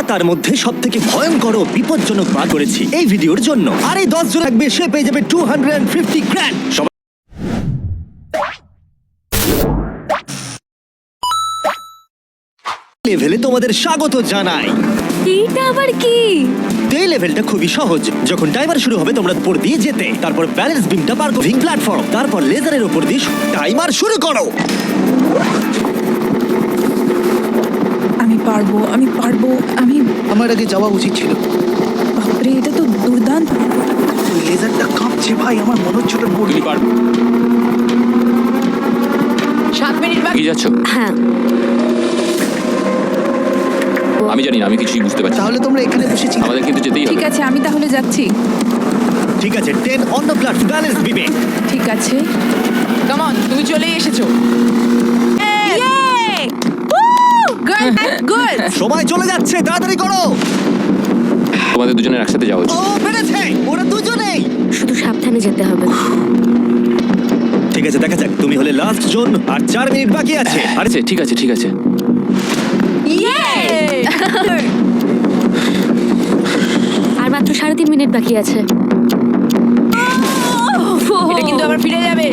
তার মধ্যে সবথেকে ভয়ঙ্কর ও বিপজ্জনক বাগ করেছি এই ভিডিওর জন্য। আর এই 10 জন লাগবে, সে পেয়ে যাবে 250 গ্র্যান্ড। লেভেলে তোমাদের স্বাগত জানাই। এইটা আবার কি? এই লেভেলটা খুবই সহজ। যখন টাইমার শুরু হবে তোমরা উপর দিয়ে যেতে, তারপর ব্যালেন্স বিমটা পার করো, প্ল্যাটফর্ম, তারপর লেজারের উপর দিয়ে টাইমার শুরু করো। আমি পারবো, আমি পারবো, আমি। আমার আগে যাওয়া উচিত ছিল। বাপরে, এটা তো দুর্দান্ত। ওই লেজারটা কাঁপছে ভাই, আমার মনে হচ্ছে ওটা পড়বে। তুমি পারবে। 7 মিনিট বাকি। কি যাচ্ছ? হ্যাঁ, আমি জানি না, আমি কিছুই বুঝতে পারছি না। তাহলে তোমরা এখানে বসেছি। আমাদের কিন্তু যেতেই ঠিক হবে। আছে, আমি তাহলে যাচ্ছি। ঠিক আছে, 10 অন দ্য প্ল্যাটফর্ম, ব্যালেন্স বিমে। ঠিক আছে, কাম অন, তুমি চলেই এসেছো। গুড। সময় চলে যাচ্ছে, তাড়াতাড়ি করো। তোমাদের দুজনের একসাথে যাওয়া উচিত। ও পেরেছে, ওরা দুজনেই। শুধু সাবধানে যেতে হবে। ঠিক আছে, দেখা যাক। তুমি হলে লাস্ট জোন, আর 4 মিনিট বাকি আছে। আর আরে ঠিক আছে, ঠিক আছে। আর মাত্র 3.5 মিনিট বাকি আছে। এটা কিন্তু আবার ফিরে যাবে।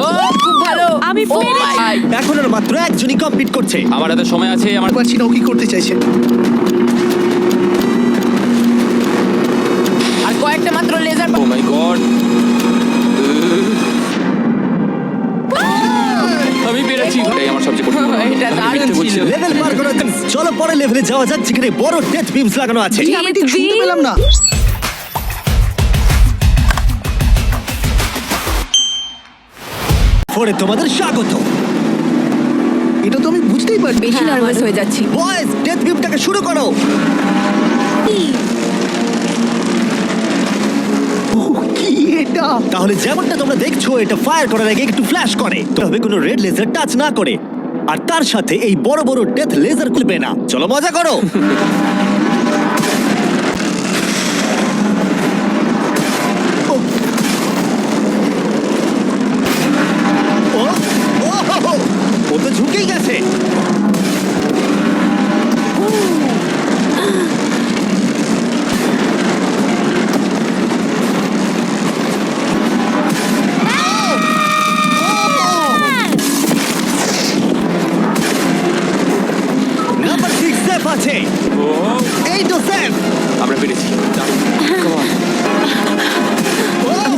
ও খুব ভালো। আমি ও পেরেছি। ভাই, এখন আর মাত্র একজনই কমপ্লিট করছে। আমার হাতে সময় আছে। আমার পারছি না ও কি করতে চাইছে। আর কয়েকটা মাত্র লেজার। ও মাই গড, আমি পেরেছি। এটাই আমার সবচেয়ে কঠিন। এটা আমি দারুণ মিথ্যে বলছি ছিল। না। লেভেল পার করার জন্য চলো পরের লেভেলে যাওয়া যাক, যেখানে বড় ডেথ বিমস লাগানো আছে। আমি ঠিক শুনতে পেলাম না। ফোরে তোমাদের স্বাগত। এটা তো আমি বুঝতেই পারছি। বেশি নার্ভাস হয়ে যাচ্ছি। বয়েজ, ডেথ বিমটাকে শুরু করো। ও, কি এটা? তাহলে যেমনটা তোমরা দেখছো, এটা ফায়ার করার আগে একটু ফ্ল্যাশ করে, তবে কোনো রেড লেজার টাচ না করে। আর তার সাথে এই বড় বড় ডেথ লেজার খুলবে না। চলো মজা করো। ও, ও, ও তো ঝুঁকেই গেছে। নাম্বার 6 সেফ আছে। ও, এই তো সেফ। আমরা পেরেছি। Come on.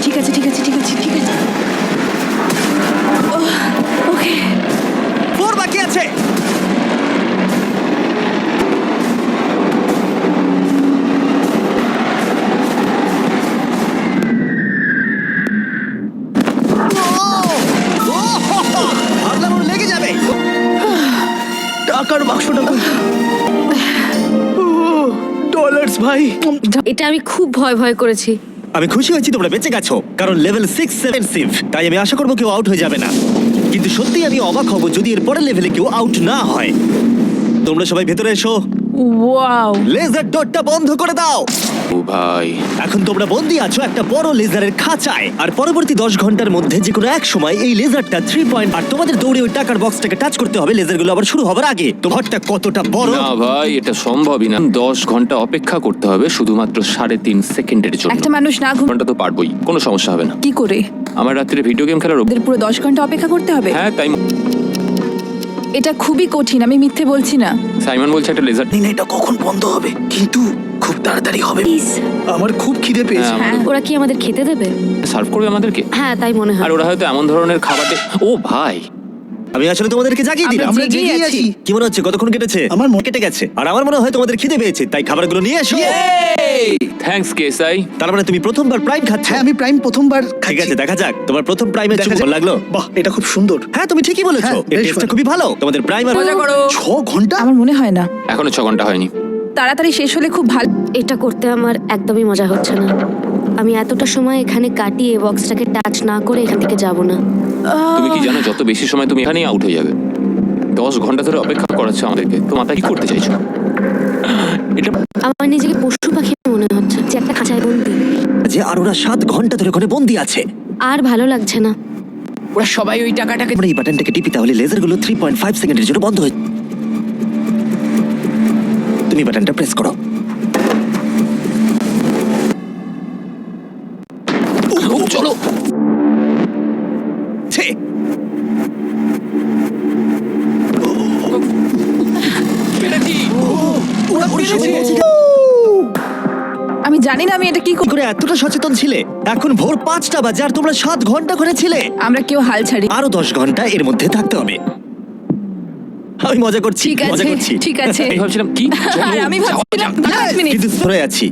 ঠিক আছে, ঠিক আছে, ঠিক আছে, ঠিক আছে। ওকে। 4 বাকি আছে। ভাবলাম ওর লেগে যাবে। টাকার বাক্সটা কই? ডলার্স ভাই। এটা আমি খুব ভয় ভয় করেছি। আমি খুশি হয়েছি তোমরা বেঁচে গেছো, কারণ লেভেল 6 সেভেন্সিভ, তাই আমি আশা করবো কেউ আউট হয়ে যাবে না। কিন্তু সত্যি আমি অবাক হব যদি এর পরের লেভেলে কেউ আউট না হয়। তোমরা সবাই ভেতরে এসো। ওয়াও। লেজার ডটটা বন্ধ করে দাও। ও ভাই, এখন তোমরা বন্দি আছো একটা বড় লেজারের খাঁচায়, আর পরবর্তী 10 ঘন্টার মধ্যে যে কোনো এক সময় এই লেজারটা 3 পয়েন্ট, আর তোমাদের দৌড়ে ওই টাকার বক্সটাকে টাচ করতে হবে লেজারগুলো আবার শুরু হবার আগে। তো ঘরটা কতটা বড়? না ভাই, এটা সম্ভবই না। 10 ঘন্টা অপেক্ষা করতে হবে শুধুমাত্র 3.5 সেকেন্ডের জন্য। একটা মানুষ না ঘুম ঘন্টা তো পারবোই, কোনো সমস্যা হবে না। কি করে? আমার রাত্রে ভিডিও গেম খেলার ওদের পুরো 10 ঘন্টা অপেক্ষা করতে হবে? হ্যাঁ, তাই এটা খুবই কঠিন, আমি মিথ্যে বলছি না। সাইমন বলছে একটা লেজার। জানি না এটা কখন বন্ধ হবে, কিন্তু খুব তাড়াতাড়ি হবে। প্লিজ। আমার খুব খিদে পেয়েছে। হ্যাঁ, ওরা কি আমাদের খেতে দেবে? সার্ভ করবে আমাদেরকে। হ্যাঁ, তাই মনে আর হয়। ওরা হয়তো এমন ধরনের খাবার ও ভাই, আমি আসলে তোমাদেরকে জাগিয়ে দিলাম। আমরা জেগেই জেগেই আছি। আছি। কি মনে হচ্ছে কতক্ষণ কেটেছে? আমার মনে- কেটে গেছে। আর আমার মনে হয় তোমাদের খিদে পেয়েছে, তাই খাবারগুলো নিয়ে এসো। থ্যাঙ্কস কেসাই। তার মানে তুমি প্রথমবার প্রাইম খাচ্ছ। হ্যাঁ, আমি প্রাইম প্রথমবার ঠিক খাচ্ছি। আছে, দেখা যাক তোমার প্রথম প্রাইমের দেখা চুপ যাক। লাগলো। বাহ, এটা খুব সুন্দর। হ্যাঁ, তুমি ঠিকই বলেছো, হ্যাঁ, এর বেশ টেস্টটা ভালো। খুবই ভালো। তোমাদের প্রাইমার মজা করো। 6 ঘন্টা? আমার মনে হয় না। এখনো 6 ঘন্টা হয়নি। তাড়াতাড়ি শেষ হলে খুব ভালো। এটা করতে আমার একদমই মজা হচ্ছে না। আমি এতটা সময় এখানে কাটিয়ে বক্সটাকে টাচ না করে এখান থেকে যাব না। তুমি কি জানো যত বেশি সময় তুমি এখানেই আউট হয়ে যাবে। 10 ঘন্টা ধরে অপেক্ষা করাচ্ছে আমাদেরকে। তো মাথা কি করতে চাইছো? এটা আমার নিজেকে পশু পাখি মনে হচ্ছে যে একটা খাঁচায় বন্দি। যে আর ওরা 7 ঘন্টা ধরে ওখানে বন্দি আছে। আর ভালো লাগছে না। ওরা সবাই ওই টাকাটাকে। আমরা এই বাটনটাকে টিপি, তাহলে লেজারগুলো 3.5 সেকেন্ডের জন্য বন্ধ হয়ে। তুমি এমি বাটনটা প্রেস করো। চলো। ছে! ওরা পড়ে গেছে। আমি জানি না আমি এটা কি কি করে এতটা সচেতন ছিলে? এখন ভোর 5টা বাজে আর তোমরা 7 ঘন্টা করে ছিলে। আমরা কেউ হাল ছাড়ি। আরো 10 ঘন্টা এর মধ্যে থাকতে হবে। আমি মজা করছি, ঠিক মজা আছে করছি। ঠিক আছে। আমি ভাবছিলাম কি আর আমি ভাবছিলাম দাঁড়াও এক মিনিট। কিন্তু ধরে আছি।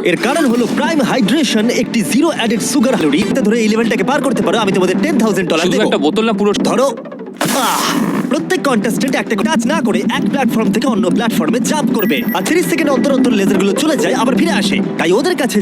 এর কারণ হলো প্রাইম হাইড্রেশন একটি জিরো অ্যাডেড সুগার ক্যালোরি। এটা ধরে এই লেভেলটাকে পার করতে পারো, আমি তোমাদের $10,000 শুধু দেবো। একটা বোতল না পুরো ধরো। প্রত্যেক কন্টেস্টেন্ট একটা টাচ না করে এক প্ল্যাটফর্ম থেকে অন্য প্ল্যাটফর্মে জাম্প করবে আর 30 সেকেন্ড অন্তর অন্তর লেজারগুলো চলে যায় আবার ফিরে আসে। তাই ওদের কাছে